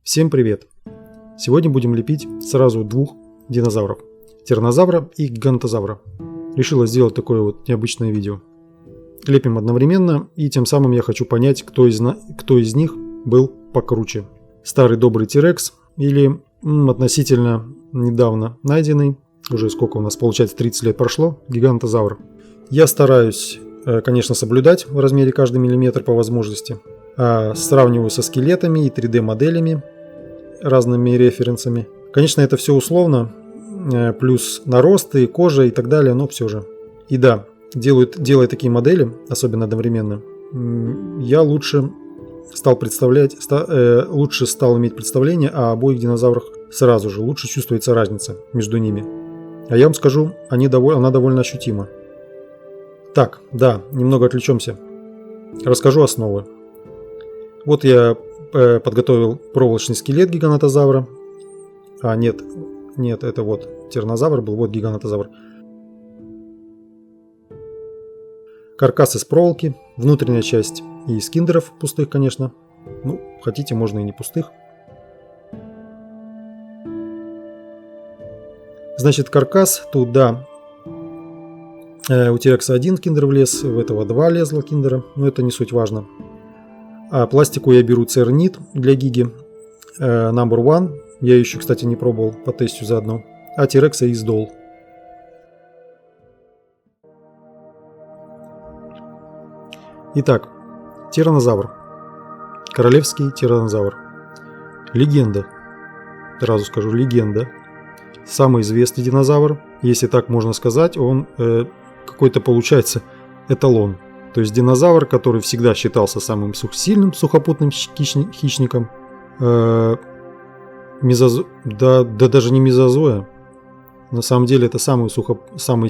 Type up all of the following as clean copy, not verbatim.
Всем привет! Сегодня будем лепить сразу двух динозавров. Тираннозавра и гигантозавра. Решила сделать такое вот необычное видео. Лепим одновременно, и тем самым я хочу понять, кто из них был покруче. Старый добрый T-Rex или относительно недавно найденный, уже сколько у нас получается, 30 лет прошло, гигантозавр. Я стараюсь, конечно, соблюдать в размере каждый миллиметр по возможности. Сравниваю со скелетами и 3D моделями, разными референсами. Конечно, это все условно, плюс наросты, кожа и так далее, но все же. И да, делая такие модели, особенно одновременно, я лучше стал иметь представление о обоих динозаврах сразу же, лучше чувствуется разница между ними. А я вам скажу, она довольно ощутима. Так, да, немного отвлечемся. Расскажу основы. Вот я подготовил проволочный скелет гигантозавра. Нет, это вот тираннозавр был, вот гигантозавр. Каркас из проволоки, внутренняя часть из киндеров, пустых, конечно. Ну, хотите, можно и не пустых. Значит, каркас тут, да, у T-Rex один киндер влез, в этого два лезла киндера, но это не суть важно. А пластику я беру Цернит для гиги Number One. Я еще, кстати, не пробовал, потестю заодно. А T-Rex из Doll. Итак, тираннозавр. Королевский тираннозавр. Легенда. Сразу скажу, легенда. Самый известный динозавр, если так можно сказать. Он какой-то получается эталон. То есть динозавр, который всегда считался самым сильным сухопутным хищником. Даже не мезозоя. На самом деле это самый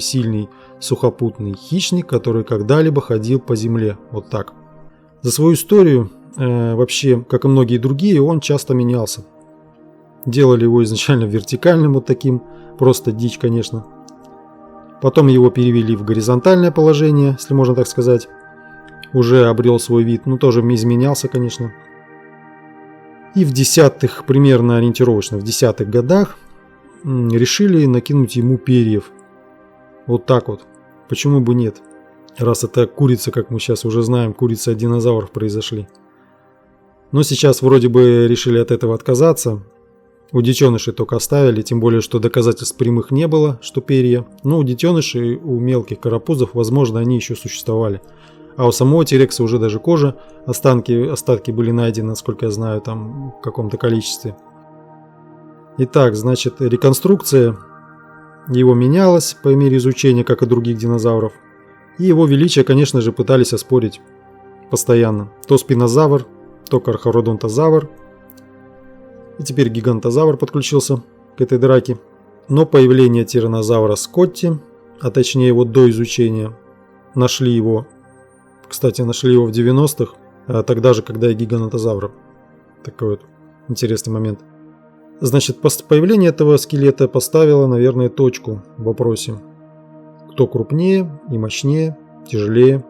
сильный сухопутный хищник, который когда-либо ходил по земле. Вот так. За свою историю, вообще, как и многие другие, он часто менялся. Делали его изначально вертикальным вот таким. Просто дичь, конечно. Потом его перевели в горизонтальное положение, если можно так сказать. Уже обрел свой вид, но тоже изменялся, конечно. И в десятых, примерно ориентировочно в 10-х годах, решили накинуть ему перьев. Вот так вот. Почему бы нет? Раз это курица, как мы сейчас уже знаем, курица от динозавров произошли. Но сейчас вроде бы решили от этого отказаться. У детенышей только оставили, тем более, что доказательств прямых не было, что перья. Но у детенышей, у мелких карапузов, возможно, они еще существовали. А у самого T-Rex уже даже кожа, остатки были найдены, насколько я знаю, там в каком-то количестве. Итак, значит, реконструкция его менялась по мере изучения, как и других динозавров. И его величие, конечно же, пытались оспорить постоянно. То спинозавр, то кархародонтозавр. И теперь гигантозавр подключился к этой драке. Но появление тираннозавра Скотти, а точнее его до изучения, нашли его в 90-х, тогда же, когда и гигантозавра. Такой вот интересный момент. Значит, появление этого скелета поставило, наверное, точку в вопросе. Кто крупнее и мощнее, тяжелее.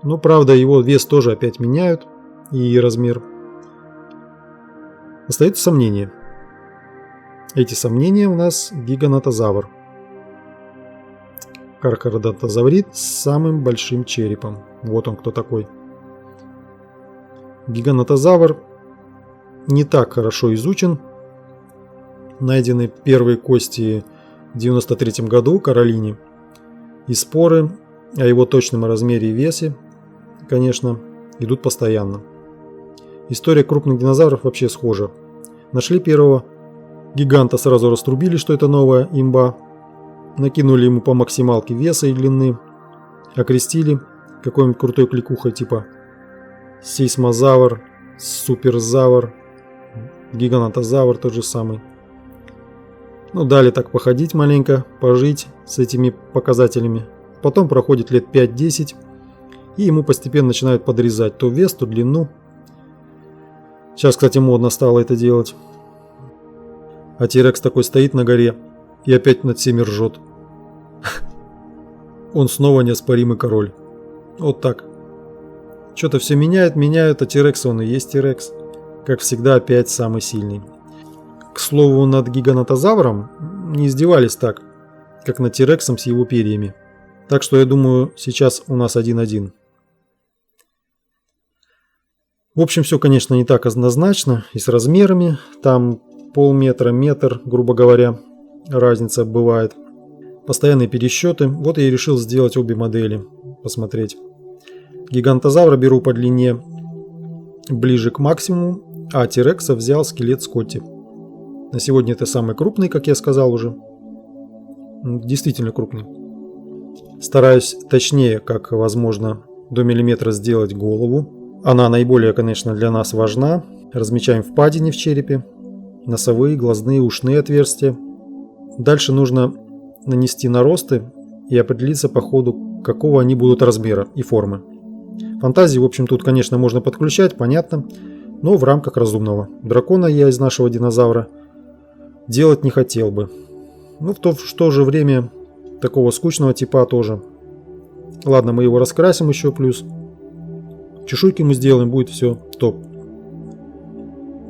Но, правда, его вес тоже опять меняют и размер. Остаются сомнения. Эти сомнения у нас гигантозавр. Кархародонтозаврид с самым большим черепом. Вот он кто такой. Гигантозавр не так хорошо изучен. Найдены первые кости в 93 году Каролине. И споры о его точном размере и весе, конечно, идут постоянно. История крупных динозавров вообще схожа. Нашли первого гиганта, сразу раструбили, что это новая имба. Накинули ему по максималке веса и длины. Окрестили какой-нибудь крутой кликухой типа сейсмозавр, суперзавр, гигантозавр тот же самый. Ну, дали так походить маленько, пожить с этими показателями. Потом проходит лет 5-10, и ему постепенно начинают подрезать то вес, то длину. Сейчас, кстати, модно стало это делать. А T-Rex такой стоит на горе и опять над всеми ржет. Он снова неоспоримый король. Вот так. Что-то все меняют, а T-Rex он и есть T-Rex. как всегда, опять самый сильный. К слову, над гиганотозавром не издевались так, как над Тирексом с его перьями. Так что я думаю, сейчас у нас 1-1. В общем, все, конечно, не так однозначно и с размерами. Там полметра, метр, грубо говоря, разница бывает. Постоянные пересчеты. Вот я и решил сделать обе модели, посмотреть. Гигантозавра беру по длине ближе к максимуму, а Тирекса взял скелет Скотти. На сегодня это самый крупный, как я сказал уже. Действительно крупный. Стараюсь точнее, как возможно, до миллиметра сделать голову. Она наиболее, конечно, для нас важна. Размечаем впадины в черепе, носовые, глазные, ушные отверстия. Дальше нужно нанести наросты и определиться по ходу, какого они будут размера и формы. Фантазии, в общем, тут, конечно, можно подключать, понятно, но в рамках разумного. Дракона я из нашего динозавра делать не хотел бы. Ну, в то же время такого скучного типа тоже. Ладно, мы его раскрасим еще плюс. Чешуйки мы сделаем, будет все топ.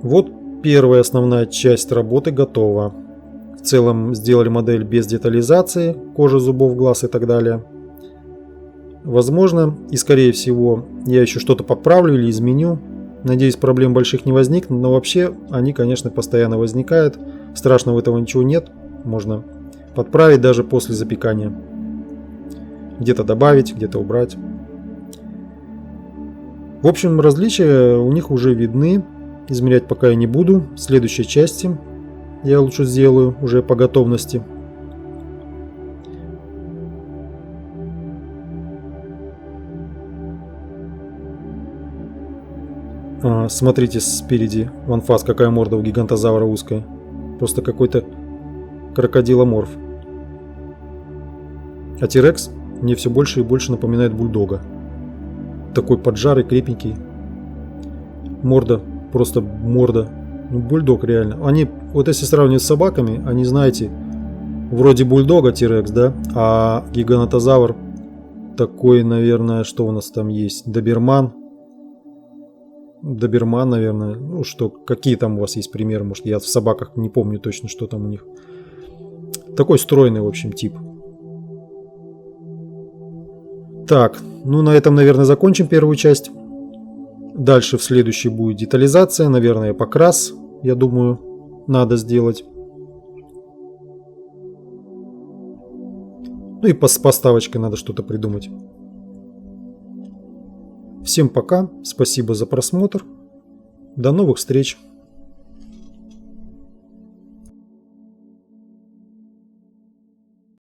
Вот первая основная часть работы готова. В целом сделали модель без детализации, кожи, зубов, глаз и так далее. Возможно, и скорее всего, я еще что-то подправлю или изменю. Надеюсь, проблем больших не возникнет, но вообще они, конечно, постоянно возникают. Страшного этого ничего нет. Можно подправить даже после запекания. Где-то добавить, где-то убрать. В общем, различия у них уже видны. Измерять пока я не буду. В следующей части я лучше сделаю уже по готовности. Смотрите спереди, ванфас, какая морда у гигантозавра узкая. Просто какой-то крокодиломорф. А Тирекс мне все больше и больше напоминает бульдога. Такой поджарый, крепенький. Морда, просто морда. Ну, бульдог реально. Они, вот если сравнивать с собаками, они, знаете, вроде бульдога Тирекс, да? А гигантозавр такой, наверное, что у нас там есть? Доберман. Доберман, наверное. Ну что, какие там у вас есть примеры? Может, я в собаках не помню точно, что там у них. Такой стройный, в общем, тип. Так, ну на этом, наверное, закончим первую часть. Дальше в следующей будет детализация, наверное, покрас, я думаю, надо сделать. Ну и с поставочкой надо что-то придумать. Всем пока, спасибо за просмотр, до новых встреч.